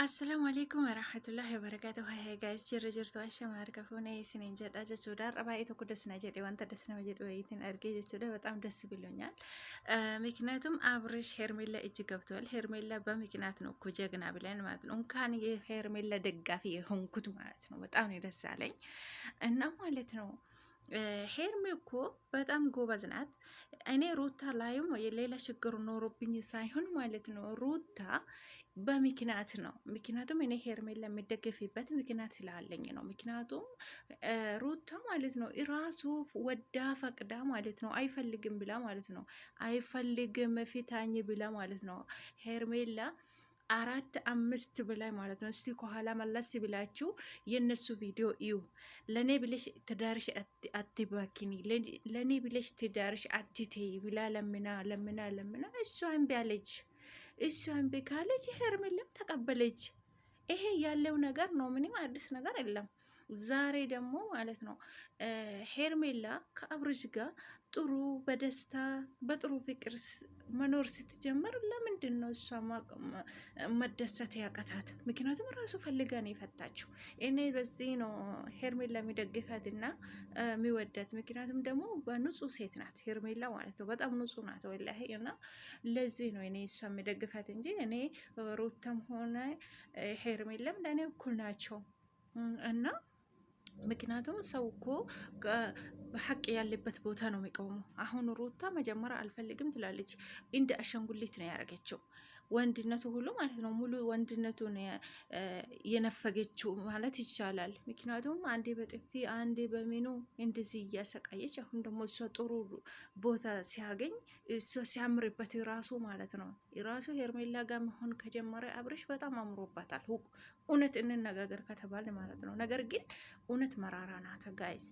السلام عليكم ورحمة الله وبركاته. هاي جايز جرجرت واشياء ما أعرفونه سنين جد أجد سودار ربعي كدسنا جد وانت دسنا مجد ويتين أرجع جد سودار بتأم دس بلونيال مكناتهم أبرش هرميلا إتجابتوال هرميلا بمكناتنا كوجانا بلين ماتن كان هرميلا دقة فيه هم كتب ماتن بتأمني دس علي إنما لتنو ሄርሜ እኮ በጣም ጎበዝ ናት። እኔ ሩታ ላይም የሌላ ችግር ኖሮብኝ ሳይሆን ማለት ነው ሩታ በምክንያት ነው። ምክንያቱም እኔ ሄርሜላ የምደገፍበት ምክንያት ስላለኝ ነው። ምክንያቱም ሩታ ማለት ነው ራሱ ወዳ ፈቅዳ ማለት ነው አይፈልግም ብላ ማለት ነው አይፈልግም ፊታኝ ብላ ማለት ነው ሄርሜላ 4-5 በላይ ማለት ነው። እስቲ ከኋላ መለስ ብላችሁ የነሱ ቪዲዮ እዩ። ለኔ ብለሽ ትዳርሽ አትባኪኒ፣ ለኔ ብለሽ ትዳርሽ አትተይ ብላ ለምና እሷ እምቢ አለች። እሷ እምቢ ካለች ሄርሜላም ተቀበለች። ይሄ ያለው ነገር ነው። ምንም አዲስ ነገር የለም። ዛሬ ደግሞ ማለት ነው ሄርሜላ ከአብርሽ ጋር ጥሩ በደስታ በጥሩ ፍቅር መኖር ስትጀምር ለምንድን ነው እሷ መደሰት ያቀታት? ምክንያቱም ራሱ ፈልጋ ነው የፈታችው። እኔ በዚህ ነው ሄርሜላ የሚደግፋትና የሚወዳት። ምክንያቱም ደግሞ በንጹህ ሴት ናት ሄርሜላ ማለት ነው። በጣም ንጹህ ናት ወላሂ። እና ለዚህ ነው እኔ እሷ የሚደግፋት እንጂ እኔ ሩታም ሆነ ሄርሜላም ለእኔ እኩል ናቸው እና ምክንያቱም ሰው እኮ በሐቅ ያለበት ቦታ ነው የሚቆመው። አሁን ሩታ መጀመሪያ አልፈልግም ትላለች። እንደ አሻንጉሊት ነው ያደረገችው ወንድነቱ ሁሉ ማለት ነው። ሙሉ ወንድነቱን የነፈገችው ማለት ይቻላል። ምክንያቱም አንዴ በጥፊ አንዴ በሚኑ እንደዚህ እያሰቃየች፣ አሁን ደግሞ እሷ ጥሩ ቦታ ሲያገኝ እሷ ሲያምርበት ራሱ ማለት ነው ራሱ ሄርሜላ ጋር መሆን ከጀመረ አብርሽ በጣም አምሮባታል። እውነት እንነጋገር ከተባለ ማለት ነው። ነገር ግን እውነት መራራ ናት ጋይስ።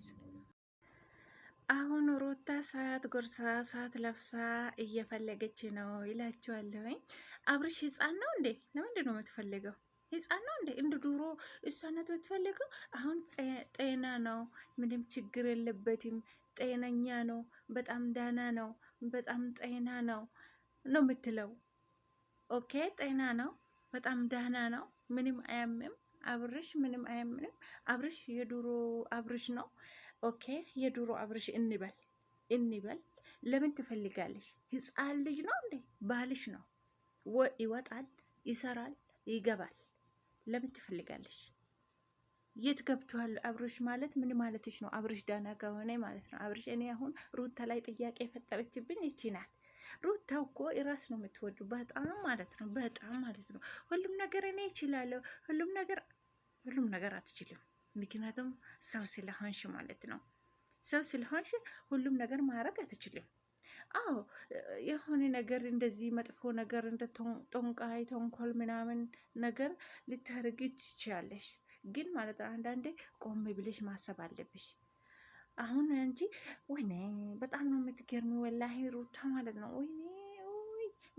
አሁን ሩታ ሰዓት ጎርሳ ሰዓት ለብሳ እየፈለገች ነው ይላችኋለሁኝ። አብርሽ ህፃን ነው እንዴ? ለምንድን ነው የምትፈልገው? ህፃን ነው እንዴ? እንደ ድሮ እሷነት የምትፈልገው? አሁን ጤና ነው፣ ምንም ችግር የለበትም፣ ጤነኛ ነው፣ በጣም ዳና ነው፣ በጣም ጤና ነው ነው የምትለው። ኦኬ ጤና ነው፣ በጣም ዳና ነው፣ ምንም አያምም። አብርሽ ምንም አያምንም። አብርሽ የድሮ አብርሽ ነው። ኦኬ የድሮ አብርሽ እንበል። ለምን ትፈልጋለሽ? ህፃን ልጅ ነው እንዴ? ባልሽ ነው። ይወጣል፣ ይሰራል፣ ይገባል። ለምን ትፈልጋለሽ? የት ገብቷል አብርሽ ማለት ምን ማለትሽ ነው? አብርሽ ዳና ከሆነ ማለት ነው። አብርሽ እኔ አሁን ሩታ ላይ ጥያቄ የፈጠረችብኝ ይቺ ናት። ሩታ እኮ ራስ ነው የምትወዱ በጣም ማለት ነው። በጣም ማለት ነው። ሁሉም ነገር እኔ እችላለሁ፣ ሁሉም ነገር አትችልም። ምክንያቱም ሰው ስለሆንሽ ማለት ነው። ሰው ስለሆንሽ ሁሉም ነገር ማድረግ አትችልም። አዎ የሆነ ነገር እንደዚህ መጥፎ ነገር እንደ ጦንቃይ ተንኮል ምናምን ነገር ልታደርጊ ትችያለሽ። ግን ማለት ነው አንዳንዴ ቆም ብለሽ ማሰብ አለብሽ። አሁን እንጂ ወይኔ በጣም ነው የምትገርሚ ወላሂ ሩታ ማለት ነው። ወይኔ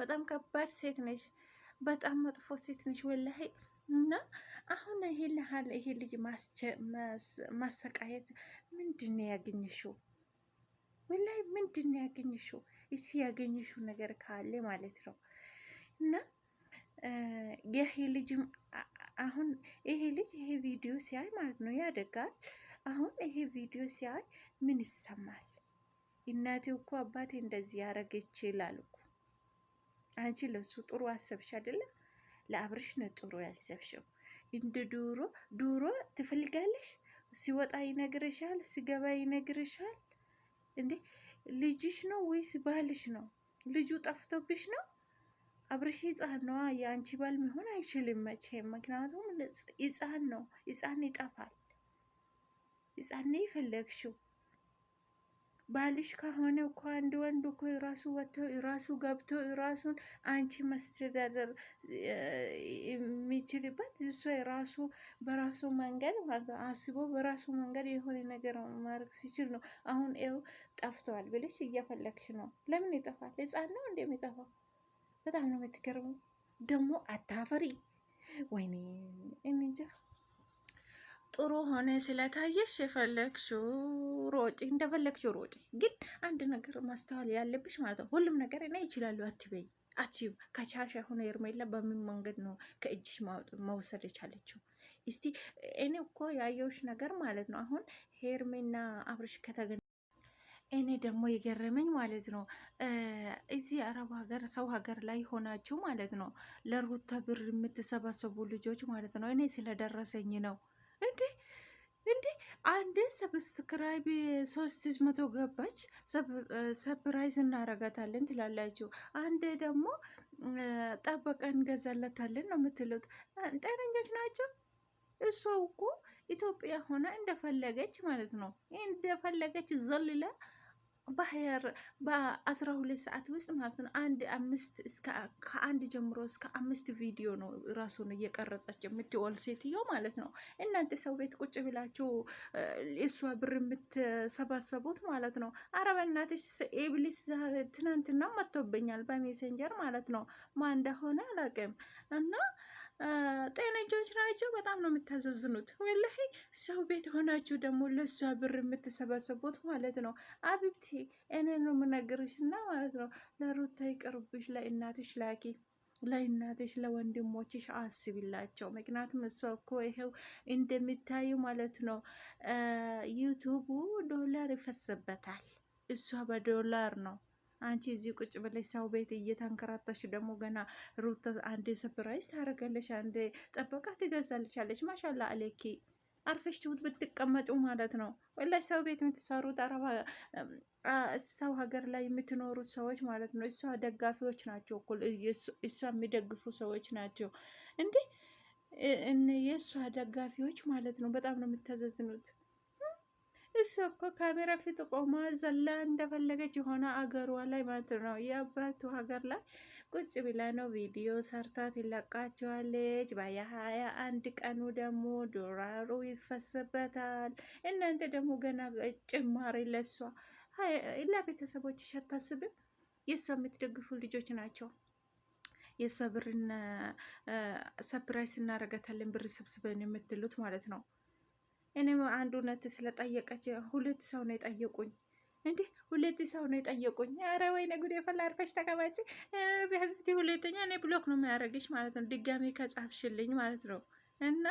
በጣም ከባድ ሴት ነሽ፣ በጣም መጥፎ ሴት ነሽ ወላሂ። እና አሁን ይሄ ልጅ ማሰቃየት ምንድን ነው ያገኘሽው? ወላሂ ምንድን ነው ያገኘሽው? እሺ ያገኘሽው ነገር ካለ ማለት ነው። እና ይሄ ልጅ አሁን ይሄ ቪዲዮ ሲያይ ማለት ነው ያደጋል። አሁን ይሄ ቪዲዮ ሲያይ ምን ይሰማል? እናቴ እኮ አባቴ እንደዚህ ያደረገች ይላል እኮ። አንቺ ለሱ ጥሩ አሰብሽ አይደለ? ለአብርሽ ነው ጥሩ ያሰብሽው። እንደ ዱሮ ትፈልጋለሽ። ሲወጣ ይነግርሻል፣ ሲገባ ይነግርሻል። እንዴ ልጅሽ ነው ወይስ ባልሽ ነው? ልጁ ጠፍቶብሽ ነው? አብርሽ ህፃን ነው። የአንቺ ባል መሆን አይችልም መቼም። ምክንያቱም ህፃን ነው። ህፃን ይጠፋል። ህፃን የፈለግሽው ባልሽ ከሆነ እኮ አንድ ወንድ እኮ የራሱ ወጥቶ የራሱ ገብቶ የራሱን አንቺ መስተዳደር የሚችልበት እሱ የራሱ በራሱ መንገድ ማለት አስቦ በራሱ መንገድ የሆነ ነገር ማድረግ ሲችል ነው። አሁን ይኸው ጠፍተዋል ብለሽ እየፈለግሽ ነው። ለምን ይጠፋል? ህፃን ነው እንደሚጠፋው። በጣም ነው የምትገርመው። ደግሞ አታፈሪ። ወይኔ እንጃ ጥሩ ሆነ ስለታየሽ የፈለግሽው ሮጪ፣ እንደፈለግሽው ሮጪ። ግን አንድ ነገር ማስተዋል ያለብሽ ማለት ነው ሁሉም ነገር እኔ ይችላሉ አትበይ። አቺም ከቻልሽ አሁን ሄርሜላ በምን መንገድ ነው ከእጅሽ መውሰድ የቻለችው? እስቲ እኔ እኮ ያየውሽ ነገር ማለት ነው አሁን ሄርሜና አብርሽ ከተገ እኔ ደግሞ የገረመኝ ማለት ነው እዚህ አረብ ሀገር ሰው ሀገር ላይ ሆናችሁ ማለት ነው ለሩታ ብር የምትሰባሰቡ ልጆች ማለት ነው እኔ ስለደረሰኝ ነው እንዴ እንዴ አንዴ ሰብስክራይብ 300 ገባች ሰፕራይዝ እናረጋታለን ትላላችሁ። አንዴ ደግሞ ጠበቀ እንገዛለታለን ነው የምትሉት። ጤነኞች ናቸው? እሷ እኮ ኢትዮጵያ ሆና እንደፈለገች ማለት ነው እንደፈለገች ዘልላ በ12 ሰዓት ውስጥ ማለት ነው ከአንድ ጀምሮ እስከ 5 ቪዲዮ ነው ራሱን እየቀረጸች የምትወል ሴትዮ ማለት ነው። እናንተ ሰው ቤት ቁጭ ብላችሁ እሷ ብር የምትሰባሰቡት ማለት ነው። አረ በእናትሽ ኢብሊስ ትናንትና መጥቶብኛል በሜሴንጀር ማለት ነው። ማን እንደሆነ አላውቅም እና ጤነኞች ናቸው። በጣም ነው የምታዘዝኑት። ወላሂ ሰው ቤት ሆናችሁ ደግሞ ለእሷ ብር የምትሰበሰቡት ማለት ነው። አቢብቲ እኔ ነው የምነግርሽ እና ማለት ነው ለሩታ ይቅርብሽ፣ ለእናትሽ ላኪ፣ ለእናትሽ ለወንድሞችሽ አስቢላቸው። ምክንያቱም እሷ እኮ ይሄው እንደሚታዩ ማለት ነው ዩቱቡ ዶላር ይፈስበታል። እሷ በዶላር ነው አንቺ እዚህ ቁጭ ብለሽ ሰው ቤት እየተንከራተሽ ደግሞ ገና ሩታ አንዴ ሰፕራይዝ ታደርጋለሽ፣ አንዴ ጠበቃ ትገዛልሻለች። ማሻላ አሌኪ አርፈሽ ትውት ብትቀመጡ ማለት ነው። ወላሂ ሰው ቤት የምትሰሩት ሰው ሀገር ላይ የምትኖሩት ሰዎች ማለት ነው እሷ ደጋፊዎች ናቸው እኮ እሷ የሚደግፉ ሰዎች ናቸው እንዴ የእሷ ደጋፊዎች ማለት ነው። በጣም ነው የምታዘዝኑት። እሱ እኮ ካሜራ ፊት ቆማ ዘላ እንደፈለገች የሆነ አገሯ ላይ ማለት ነው የአባቱ ሀገር ላይ ቁጭ ብላ ነው ቪዲዮ ሰርታ ትለቃቸዋለች። በ21 ቀኑ ደግሞ ዶላሩ ይፈስበታል። እናንተ ደግሞ ገና ጭማሪ ለሷ ለቤተሰቦችሽ አታስብም? የእሷ የምትደግፉ ልጆች ናቸው። የእሷ ብርን ሰፕራይዝ እናረጋታለን ብር ሰብስበን የምትሉት ማለት ነው። እኔም አንድ እውነት ስለጠየቀች 2 ሰው ነው የጠየቁኝ። እንዲህ 2 ሰው ነው የጠየቁኝ። አረ ወይኔ ጉድ የፈላ አርፈሽ ተቀማጭ በህብቲ። ሁለተኛ እኔ ብሎክ ነው የሚያደርግሽ ማለት ነው ድጋሜ ከጻፍሽልኝ ማለት ነው እና